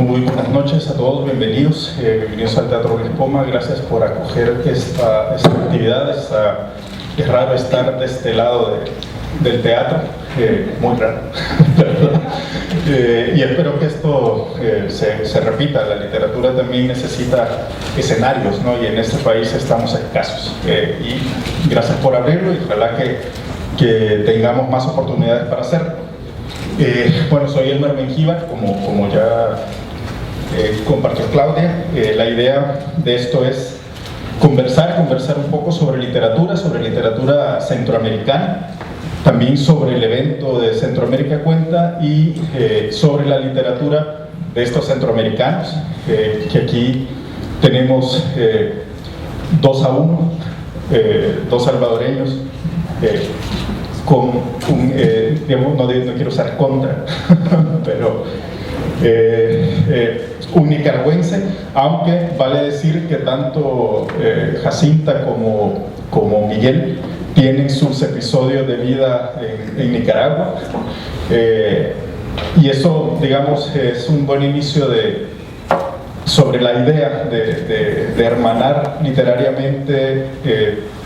Muy buenas noches a todos, bienvenidos al Teatro Luis Poma. Gracias por acoger esta actividad. Es raro estar de este lado del teatro, muy raro. Y espero que esto se repita. La literatura también necesita escenarios, ¿no? Y en este país estamos escasos. Y gracias por abrirlo y ojalá que tengamos más oportunidades para hacerlo. Bueno, soy Elmer Mengíbar, como ya compartió Claudia. La idea de esto es conversar un poco sobre literatura centroamericana, también sobre el evento de Centroamérica Cuenta y sobre la literatura de estos centroamericanos, que aquí tenemos 2-1, dos salvadoreños, con digamos, no quiero usar contra, pero un nicaragüense, aunque vale decir que tanto Jacinta como Miguel tienen sus episodios de vida en Nicaragua, y eso, digamos, es un buen inicio sobre la idea de hermanar literariamente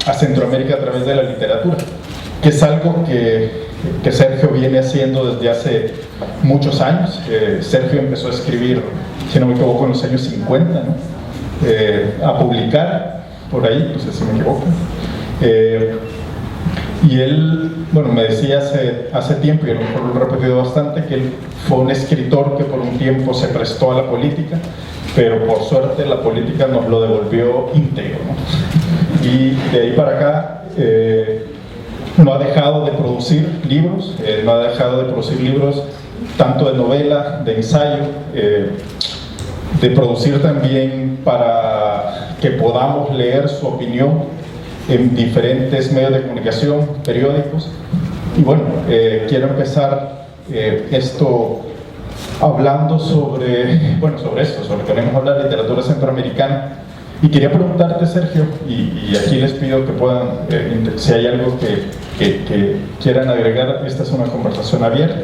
a Centroamérica a través de la literatura, que es algo que Sergio viene haciendo desde hace muchos años. Sergio empezó a escribir, si no me equivoco, en los años 50, ¿no? A publicar, por ahí, no sé si me equivoco. Y él, bueno, me decía hace tiempo, y a lo mejor lo he repetido bastante, que él fue un escritor que por un tiempo se prestó a la política, pero por suerte la política nos lo devolvió íntegro, ¿no? Y de ahí para acá no ha dejado de producir libros, tanto de novela, de ensayo, de producir también para que podamos leer su opinión en diferentes medios de comunicación, periódicos. Y bueno, quiero empezar esto hablando sobre que venimos a hablar de literatura centroamericana. Y quería preguntarte, Sergio, y aquí les pido que puedan, si hay algo que quieran agregar, esta es una conversación abierta.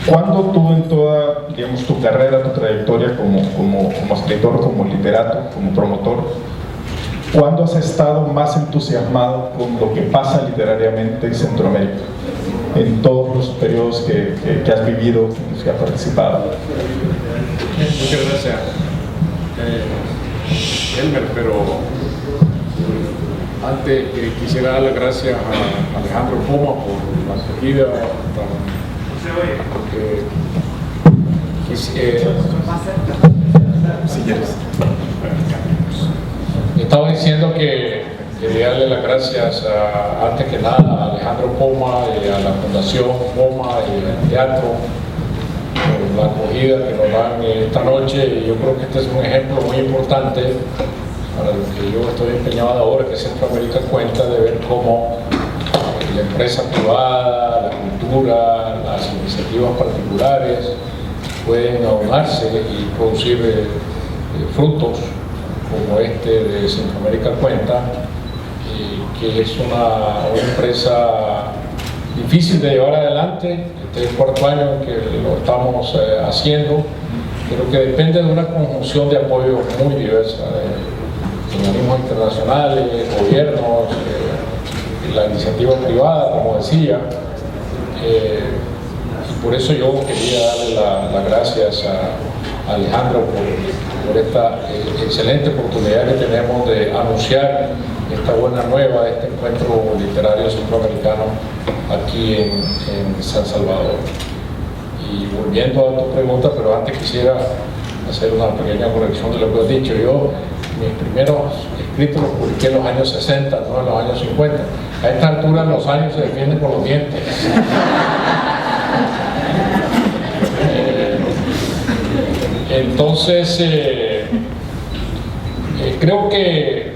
¿Cuándo tú en toda, digamos, tu carrera, tu trayectoria como escritor, como literato, como promotor, ¿cuándo has estado más entusiasmado con lo que pasa literariamente en Centroamérica? En todos los periodos que has vivido, en los que has participado. Muchas gracias, Elmer, pero antes quisiera dar las gracias a Alejandro Poma por la acogida. Si quieres. Estaba diciendo que quería darle las gracias antes que nada a Alejandro Poma y a la Fundación Poma y al teatro por la acogida que nos dan esta noche. Y yo creo que este es un ejemplo muy importante para lo que yo estoy empeñado ahora, que Centroamérica Cuenta, de ver cómo la empresa privada, la cultura, las iniciativas particulares pueden aunarse y producir frutos como este de Centroamérica Cuenta, que es una empresa difícil de llevar adelante. Este es el cuarto año que lo estamos haciendo, pero que depende de una conjunción de apoyos muy diversa, de organismos internacionales, gobiernos, la iniciativa privada, como decía, y por eso yo quería darle las gracias a Alejandro por esta excelente oportunidad que tenemos de anunciar esta buena nueva, este encuentro literario centroamericano aquí en San Salvador. Y volviendo a tu pregunta, pero antes quisiera hacer una pequeña corrección de lo que has dicho. Yo mis primeros escritos los publiqué en los años 60, no en los años 50. A esta altura los años se defienden por los dientes. Entonces, creo que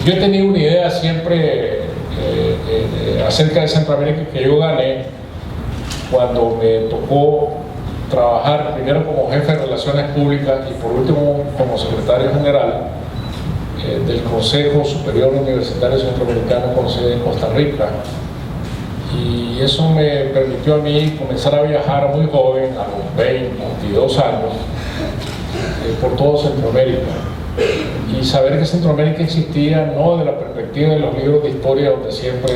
yo he tenido una idea siempre acerca de Centroamérica que yo gané cuando me tocó trabajar primero como jefe de Relaciones Públicas y por último como secretario general del Consejo Superior Universitario Centroamericano con sede en Costa Rica. Y eso me permitió a mí comenzar a viajar muy joven, a los 22 años, por todo Centroamérica. Y saber que Centroamérica existía no de la perspectiva de los libros de historia, donde siempre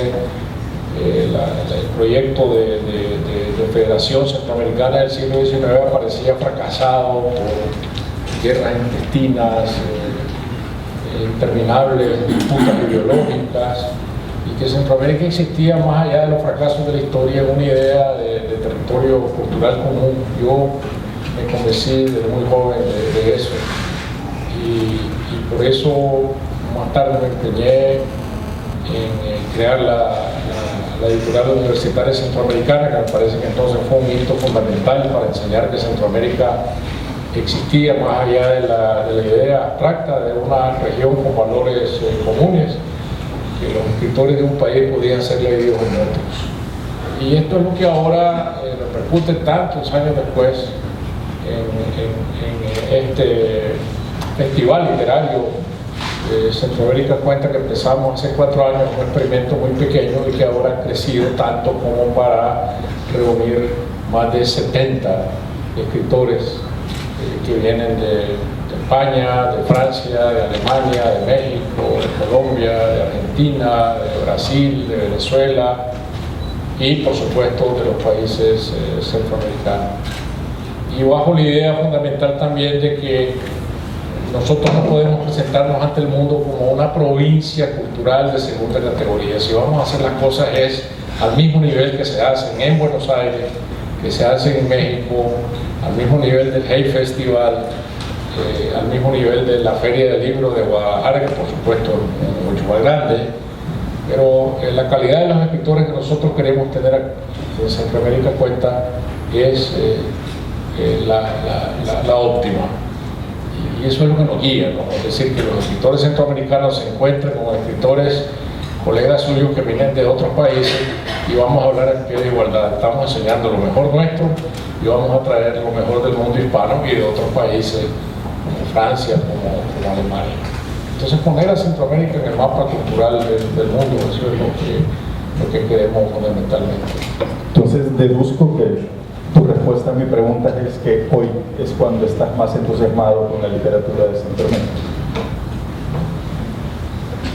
el proyecto de Federación Centroamericana del siglo XIX aparecía fracasado por guerras intestinas, interminables disputas ideológicas, y que Centroamérica existía más allá de los fracasos de la historia, una idea de territorio cultural común. Yo me convencí desde muy joven de eso, y por eso más tarde me empeñé en crear la editorial universitaria centroamericana, que me parece que entonces fue un hito fundamental para enseñar que Centroamérica existía más allá de la idea abstracta de una región con valores comunes, que los escritores de un país podían ser leídos en otros. Y esto es lo que ahora repercute tantos años después en este festival literario. Centroamérica cuenta que empezamos hace 4 años un experimento muy pequeño y que ahora ha crecido tanto como para reunir más de 70 escritores que vienen de España, de Francia, de Alemania, de México, de Colombia, de Argentina, de Brasil, de Venezuela y por supuesto de los países centroamericanos. Y bajo la idea fundamental también de que nosotros no podemos presentarnos ante el mundo como una provincia cultural de segunda categoría. Si vamos a hacer las cosas es al mismo nivel que se hacen en Buenos Aires, que se hacen en México, al mismo nivel del Hay Festival, al mismo nivel de la Feria del Libro de Guadalajara, que por supuesto es mucho más grande, pero la calidad de los escritores que nosotros queremos tener en Centroamérica Cuenta es la óptima. Y eso es lo que nos guía, ¿no? Es decir, que los escritores centroamericanos se encuentren con escritores, colegas suyos que vienen de otros países, y vamos a hablar en pie de igualdad. Estamos enseñando lo mejor nuestro y vamos a traer lo mejor del mundo hispano y de otros países como Francia, como Alemania. Entonces poner a Centroamérica en el mapa cultural del mundo, eso es lo que queremos fundamentalmente. Entonces deduzco que tu respuesta a mi pregunta es que hoy es cuando estás más entusiasmado con la literatura de Centroamérica.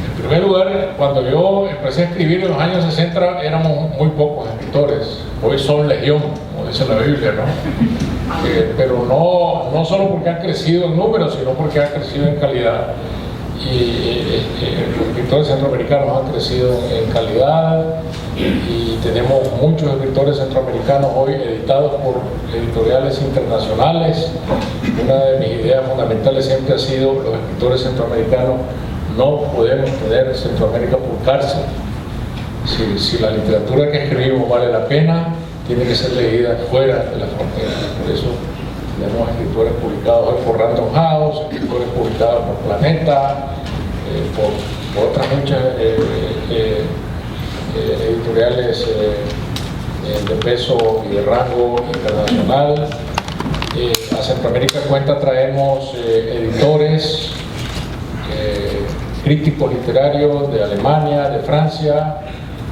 En primer lugar, cuando yo empecé a escribir en los años 60 éramos muy pocos escritores. Hoy son legión, como dice la Biblia, ¿no? Pero no solo porque han crecido en número, sino porque han crecido en calidad. Y los escritores centroamericanos han crecido en calidad, y tenemos muchos escritores centroamericanos hoy editados por editoriales internacionales. Una de mis ideas fundamentales siempre ha sido: los escritores centroamericanos no podemos tener Centroamérica por cárcel. Si la literatura que escribimos vale la pena, tiene que ser leída fuera de las fronteras. Por eso tenemos escritores publicados hoy por Random House, escritores publicados por Planeta, por otras muchas editoriales de peso y de rango internacional. A Centroamérica Cuenta traemos editores, críticos literarios de Alemania, de Francia.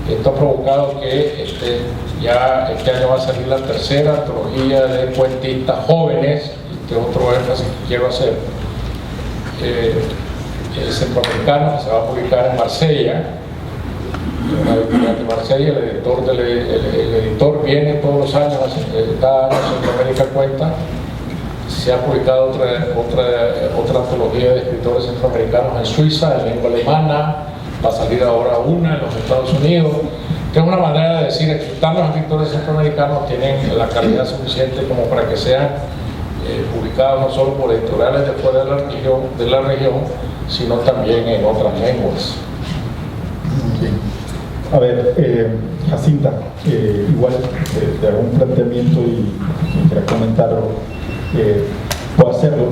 Esto ha provocado que este año va a salir la tercera antología de cuentistas jóvenes. Este es otro énfasis que quiero hacer. El centroamericano, que se va a publicar en Marsella, una editorial de Marsella. El editor viene todos los años, cada año Centroamérica Cuenta. Se ha publicado otra antología de escritores centroamericanos en Suiza, en lengua alemana. Va a salir ahora una en los Estados Unidos. Es una manera de decir que los escritores centroamericanos tienen la calidad suficiente como para que sean publicados no solo por editoriales de fuera de la región, sino también en otras lenguas. A ver, Jacinta, igual de algún planteamiento y quisiera comentarlo, puedo hacerlo.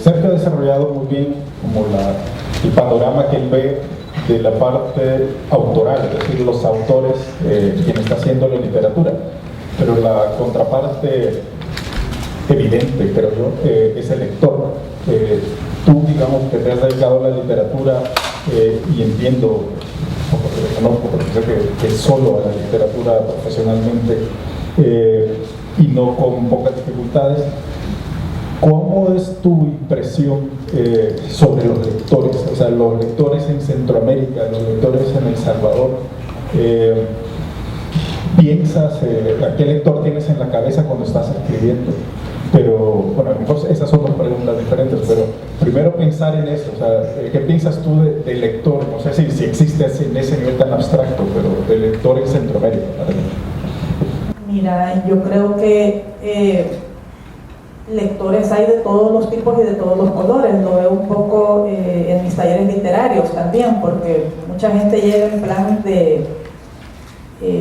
Cerca ha desarrollado muy bien como el panorama que él ve de la parte autoral, es decir, los autores, quien está haciendo la literatura, pero la contraparte evidente, creo yo, es el lector. Tú, digamos, que te has dedicado a la literatura, y entiendo, porque lo conozco, porque sé que solo a la literatura profesionalmente y no con pocas dificultades. ¿Cómo es tu impresión sobre los lectores? O sea, los lectores en Centroamérica, los lectores en El Salvador. ¿Piensas a qué lector tienes en la cabeza cuando estás escribiendo? Pero, bueno, a lo mejor esas son dos preguntas diferentes, pero primero pensar en eso. O sea, ¿qué piensas tú de lector? No sé si existe en ese nivel tan abstracto, pero de lector en Centroamérica. Mira, yo creo que lectores hay de todos los tipos y de todos los colores. Lo veo un poco en mis talleres literarios también, porque mucha gente llega en plan de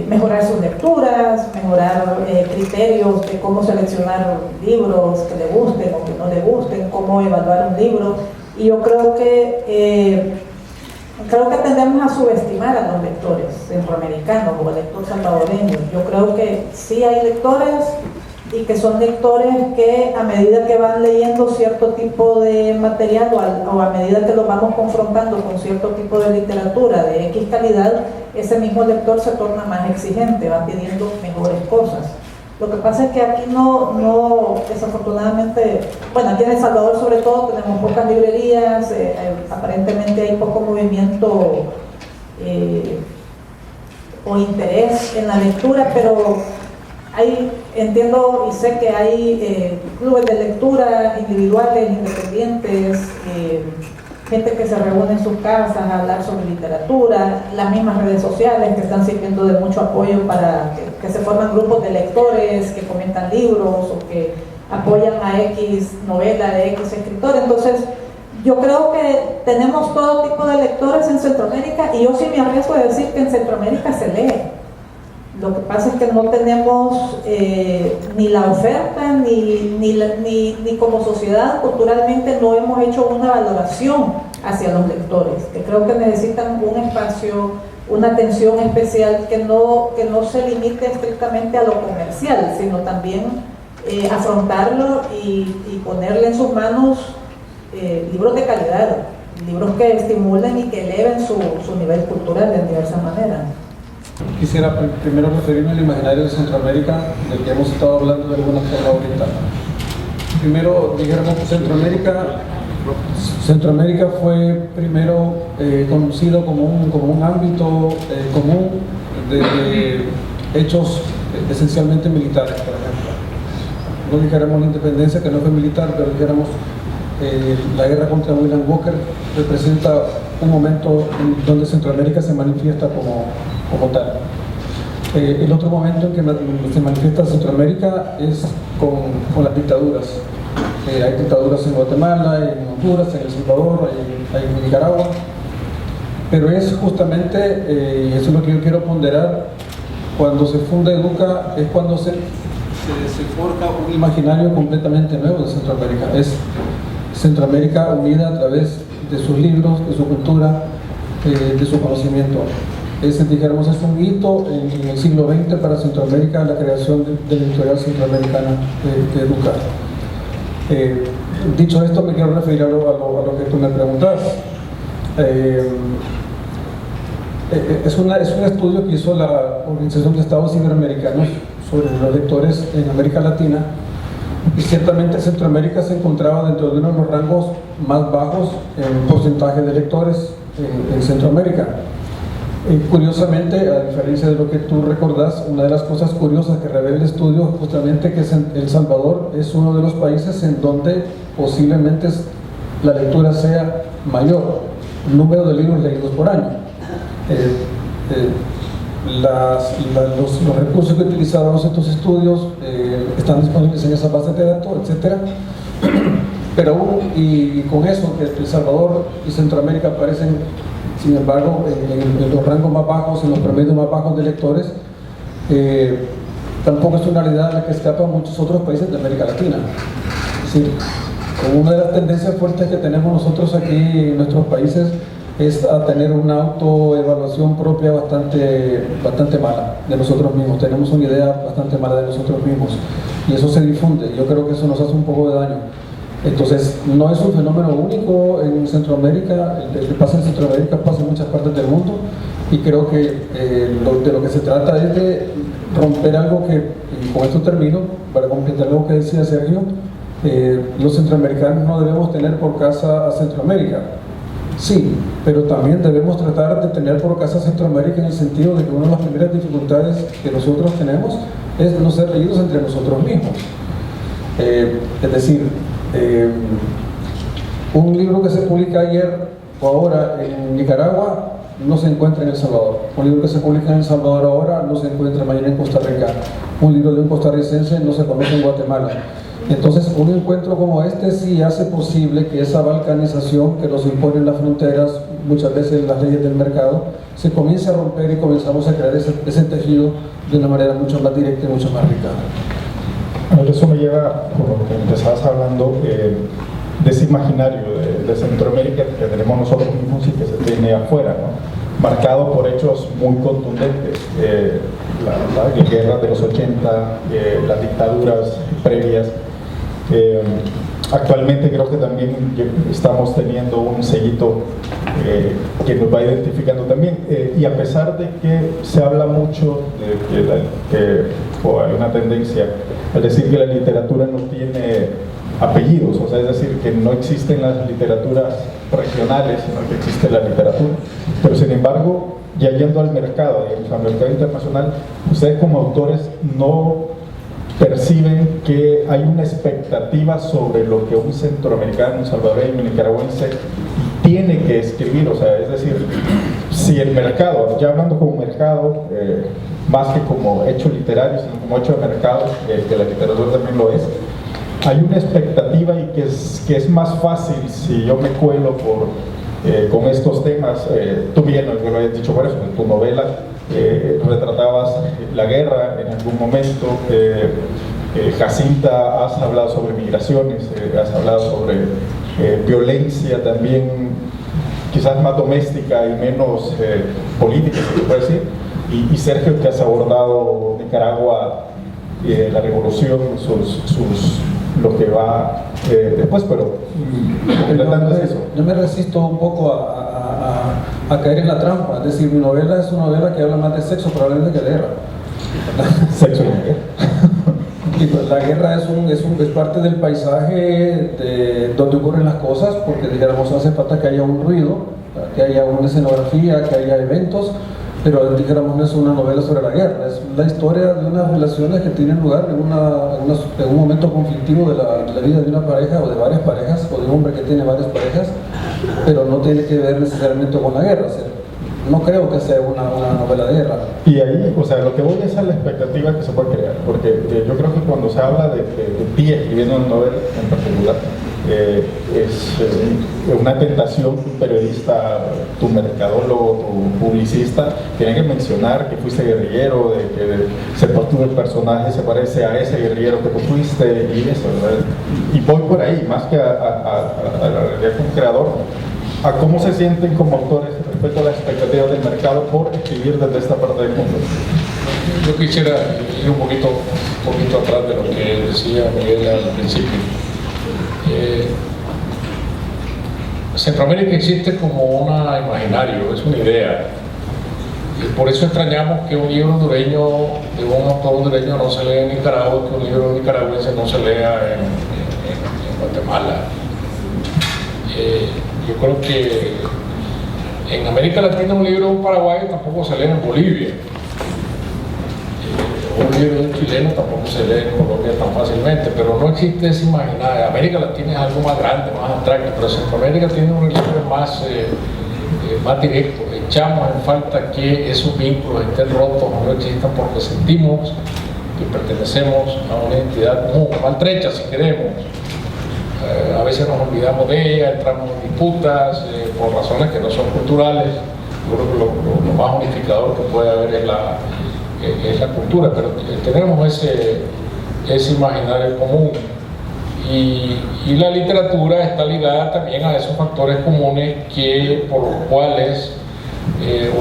mejorar sus lecturas, mejorar criterios de cómo seleccionar libros que le gusten o que no le gusten, cómo evaluar un libro. Y yo creo que tendemos a subestimar a los lectores centroamericanos o al lector salvadoreño. Yo creo que sí hay lectores y que son lectores que a medida que van leyendo cierto tipo de material o a medida que los vamos confrontando con cierto tipo de literatura de X calidad, ese mismo lector se torna más exigente, va pidiendo mejores cosas. Lo que pasa es que aquí no desafortunadamente, bueno, aquí en El Salvador sobre todo tenemos pocas librerías, aparentemente hay poco movimiento o interés en la lectura, pero entiendo y sé que hay clubes de lectura individuales, independientes, gente que se reúne en sus casas a hablar sobre literatura, las mismas redes sociales que están sirviendo de mucho apoyo para que se forman grupos de lectores que comentan libros o que apoyan a X novela de X escritor. Entonces, yo creo que tenemos todo tipo de lectores en Centroamérica y yo sí me arriesgo a decir que en Centroamérica se lee. Lo que pasa es que no tenemos ni la oferta ni como sociedad culturalmente no hemos hecho una valoración hacia los lectores, que creo que necesitan un espacio, una atención especial que no se limite estrictamente a lo comercial, sino también afrontarlo y ponerle en sus manos libros de calidad, libros que estimulen y que eleven su nivel cultural de diversas maneras. Quisiera primero referirme al imaginario de Centroamérica, del que hemos estado hablando de alguna forma ahorita. Primero, dijéramos que Centroamérica fue primero conocido como un ámbito común de hechos esencialmente militares, por ejemplo. No dijéramos la independencia, que no fue militar, pero dijéramos la guerra contra William Walker representa un momento en donde Centroamérica se manifiesta como tal. El otro momento en que se manifiesta Centroamérica es con las dictaduras. Hay dictaduras en Guatemala, en Honduras, en El Salvador, hay en Nicaragua, pero es justamente, y eso es lo que yo quiero ponderar, cuando se funda Educa, es cuando se forja un imaginario completamente nuevo de Centroamérica. Es Centroamérica unida a través de sus libros, de su cultura, de su conocimiento. Dijéramos, es un hito en el siglo XX para Centroamérica, la creación de la editorial centroamericana de Educa. Dicho esto, me quiero referir a lo que tú me preguntas. Es un estudio que hizo la Organización de Estados Iberoamericanos sobre los lectores en América Latina, y ciertamente Centroamérica se encontraba dentro de uno de los rangos más bajos en porcentaje de lectores en Centroamérica. Curiosamente, a diferencia de lo que tú recordás, una de las cosas curiosas que revela el estudio es justamente que El Salvador es uno de los países en donde posiblemente la lectura sea mayor, el número de libros leídos por año. Los recursos que utilizaron estos estudios están disponibles en esa base de datos, etc. Pero aún, y con eso, que El Salvador y Centroamérica aparecen, sin embargo, en los rangos más bajos, en los promedios más bajos de lectores, tampoco es una realidad a la que escapan muchos otros países de América Latina. Es decir, una de las tendencias fuertes que tenemos nosotros aquí en nuestros países es a tener una autoevaluación propia bastante mala de nosotros mismos. Tenemos una idea bastante mala de nosotros mismos y eso se difunde. Yo creo que eso nos hace un poco de daño. Entonces, no es un fenómeno único en Centroamérica, el que pasa en Centroamérica pasa en muchas partes del mundo, y creo que de lo que se trata es de romper algo que, y con esto termino, para completar lo que decía Sergio, los centroamericanos no debemos tener por casa a Centroamérica. Sí, pero también debemos tratar de tener por casa a Centroamérica en el sentido de que una de las primeras dificultades que nosotros tenemos es no ser leídos entre nosotros mismos. Es decir, un libro que se publica ayer o ahora en Nicaragua no se encuentra en El Salvador. Un libro que se publica en El Salvador ahora no se encuentra mañana en Costa Rica. Un libro de un costarricense no se conoce en Guatemala. Entonces, un encuentro como este sí hace posible que esa balcanización que nos imponen las fronteras, muchas veces las leyes del mercado, se comience a romper y comenzamos a crear ese tejido de una manera mucho más directa y mucho más rica. Eso me lleva, por lo que empezabas hablando, de ese imaginario de Centroamérica que tenemos nosotros mismos y que se tiene afuera, ¿no? Marcado por hechos muy contundentes, la guerra de los 80, las dictaduras previas. Actualmente creo que también estamos teniendo un sellito que nos va identificando también, y a pesar de que se habla mucho de o hay una tendencia a decir que la literatura no tiene apellidos, o sea, es decir, que no existen las literaturas regionales, sino que existe la literatura, pero sin embargo, ya yendo al mercado, digamos, al mercado internacional, ustedes como autores no perciben que hay una expectativa sobre lo que un centroamericano, un salvadoreño, un nicaragüense tiene que escribir, o sea, es decir, si el mercado, ya hablando como mercado, más que como hecho literario, sino como hecho de mercado, que la literatura también lo es, hay una expectativa y que es más fácil si yo me cuelo con estos temas. Tú bien lo habías dicho por eso, en tu novela retratabas la guerra en algún momento. Jacinta, has hablado sobre migraciones, has hablado sobre violencia también, quizás más doméstica y menos política, se puede decir. Y Sergio, que has abordado Nicaragua, la revolución, lo que va después, pero yo me resisto un poco a caer en la trampa. Es decir, mi novela es una novela que habla más de sexo probablemente que de guerra. Sexo y guerra. Y pues la guerra es parte del paisaje donde ocurren las cosas, porque dijéramos hace falta que haya un ruido, que haya una escenografía, que haya eventos, pero dijéramos no es una novela sobre la guerra, es la historia de unas relaciones que tienen lugar en un momento conflictivo de la vida de una pareja o de varias parejas, o de un hombre que tiene varias parejas, pero no tiene que ver necesariamente con la guerra. O sea, no creo que sea una novela de guerra. Y ahí, o sea, lo que voy es a la expectativa que se puede crear, porque yo creo que cuando se habla de ti escribiendo una novela en particular, es una tentación que un periodista, tu mercadólogo, tu publicista, tiene que mencionar que fuiste guerrillero, de que el personaje se parece a ese guerrillero que tú fuiste, y eso, ¿verdad? Y voy por ahí, más que a la realidad como creador, a cómo se sienten como autores respecto a las expectativas del mercado por escribir desde esta parte del mundo. Yo quisiera ir un poquito atrás de lo que decía Miguel al principio. Centroamérica existe como un imaginario, es una idea, y por eso extrañamos que un libro hondureño de un autor hondureño no se lea en Nicaragua, que un libro nicaragüense no se lea en Guatemala. Yo creo que en América Latina un libro de un paraguayo tampoco se lee en Bolivia. Un libro de un chileno tampoco se lee en Colombia tan fácilmente, pero no existe ese imaginario. América Latina es algo más grande, más abstracto, pero Centroamérica tiene un relieve más directo. Echamos en falta que esos vínculos estén rotos o no existan porque sentimos que pertenecemos a una entidad común, maltrecha si queremos. A veces nos olvidamos de ella, entramos en disputas por razones que no son culturales. Yo creo que lo más unificador que puede haber es la cultura, pero tenemos ese imaginario común, y la literatura está ligada también a esos factores comunes por los cuales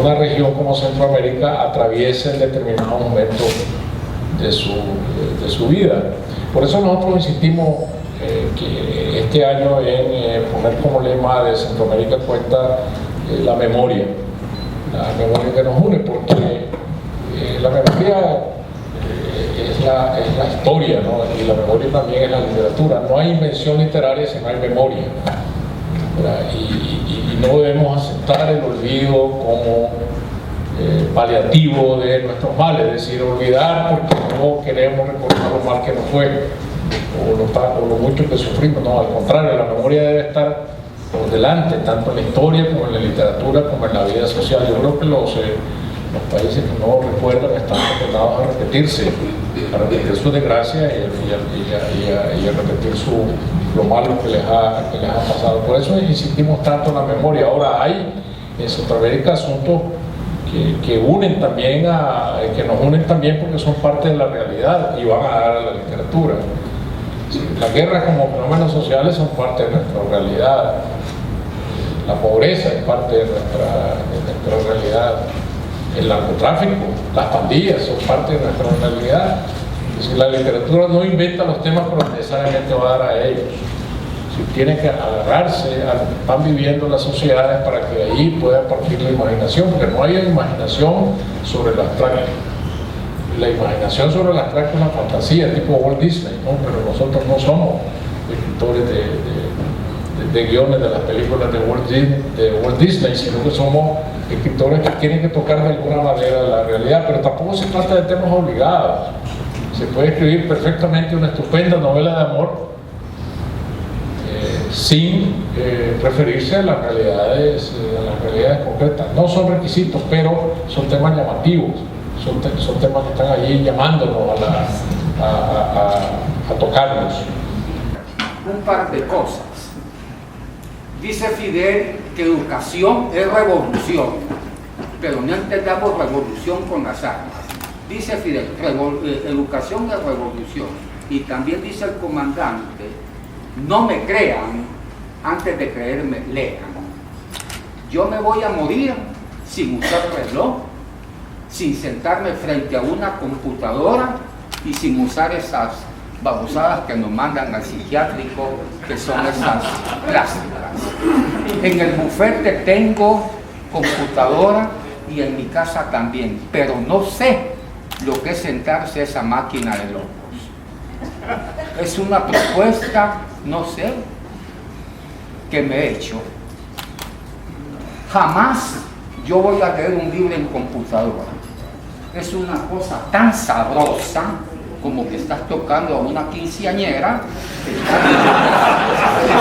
una región como Centroamérica atraviesa en determinados momentos de su vida. Por eso nosotros insistimos que este año en poner como lema de Centroamérica Cuenta la memoria que nos une, porque la memoria es la historia, ¿no? Y la memoria también es la literatura. No hay invención literaria si no hay memoria, ¿verdad? Y no debemos aceptar el olvido como paliativo de nuestros males, es decir, olvidar porque no queremos recordar lo mal que nos fue o lo mucho que sufrimos. No, al contrario, la memoria debe estar por delante, tanto en la historia como en la literatura como en la vida social. Yo creo que los países que no recuerdan están condenados a repetir su desgracia y a repetir lo malo que les ha pasado. Por eso insistimos tanto en la memoria. Ahora hay en Centroamérica asuntos que unen también que nos unen también porque son parte de la realidad y van a dar a la literatura. Las guerras como fenómenos sociales son parte de nuestra realidad. La pobreza es parte de nuestra realidad. El narcotráfico, las pandillas son parte de nuestra realidad. Es decir, la literatura no inventa los temas, pero necesariamente va a dar a ellos. Tiene que agarrarse a lo que están viviendo las sociedades para que de ahí pueda partir la imaginación, porque no hay imaginación sobre lo abstracto. La imaginación sobre lo abstracto es una fantasía tipo Walt Disney, ¿no? Pero nosotros no somos escritores de guiones de las películas de Walt Disney, sino que somos escritores que tienen que tocar de alguna manera la realidad, pero tampoco se trata de temas obligados. Se puede escribir perfectamente una estupenda novela de amor sin referirse a las realidades concretas. No son requisitos, pero son temas llamativos, son temas que están allí llamándonos a tocarnos. Un par de cosas. Dice Fidel que educación es revolución, pero no entendamos revolución con las armas. Dice Fidel, educación es revolución. Y también dice el comandante, no me crean, antes de creerme, lean. Yo me voy a morir sin usar reloj, sin sentarme frente a una computadora y sin usar esas babosadas que nos mandan al psiquiátrico, que son esas plásticas. En el bufete tengo computadora y en mi casa también, pero no sé lo que es sentarse a esa máquina de locos. Es una propuesta, no sé, que me he hecho. Jamás yo voy a leer un libro en computadora. Es una cosa tan sabrosa como que estás tocando a una quinceañera,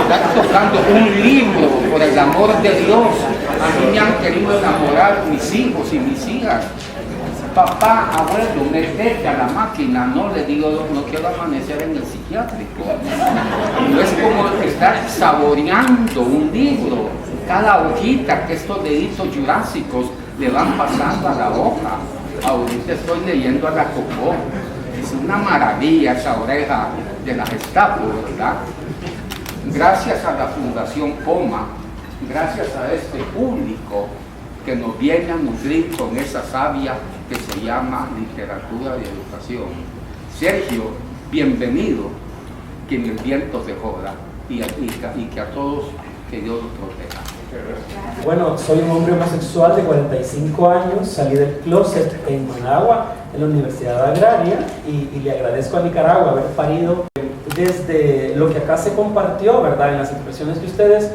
estás tocando un libro, por el amor de Dios. A mí me han querido enamorar mis hijos y mis hijas. Papá, abuelo, métete a la máquina. No, le digo, no quiero amanecer en el psiquiátrico. No es como estar saboreando un libro. Cada hojita que estos deditos jurásicos le van pasando a la hoja. Ahorita estoy leyendo a la Cocó. Es una maravilla esa oreja de la Gestapo, ¿verdad? Gracias a la Fundación Poma, gracias a este público que nos viene a nutrir con esa savia que se llama literatura y educación. Sergio, bienvenido, que en el viento se joda y que a todos que Dios los proteja. Bueno, soy un hombre homosexual de 45 años, salí del closet en Managua, en la Universidad Agraria, y le agradezco a Nicaragua haber parido desde lo que acá se compartió, ¿verdad? En las impresiones que ustedes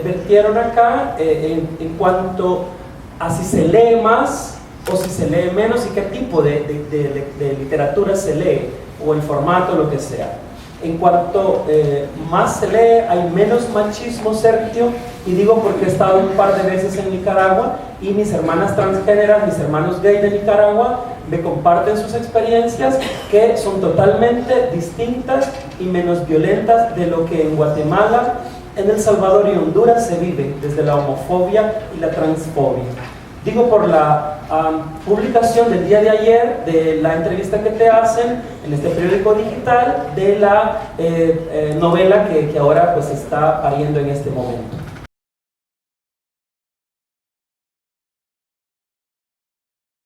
vertieron acá, en cuanto a si se lee más o si se lee menos y qué tipo de literatura se lee, o el formato, lo que sea. En cuanto más se lee, hay menos machismo, Sergio, y digo porque he estado un par de veces en Nicaragua y mis hermanas transgéneras, mis hermanos gay de Nicaragua me comparten sus experiencias que son totalmente distintas y menos violentas de lo que en Guatemala, en El Salvador y Honduras se vive desde la homofobia y la transfobia. Digo por la publicación del día de ayer de la entrevista que te hacen en este periódico digital de la novela que ahora pues está pariendo en este momento.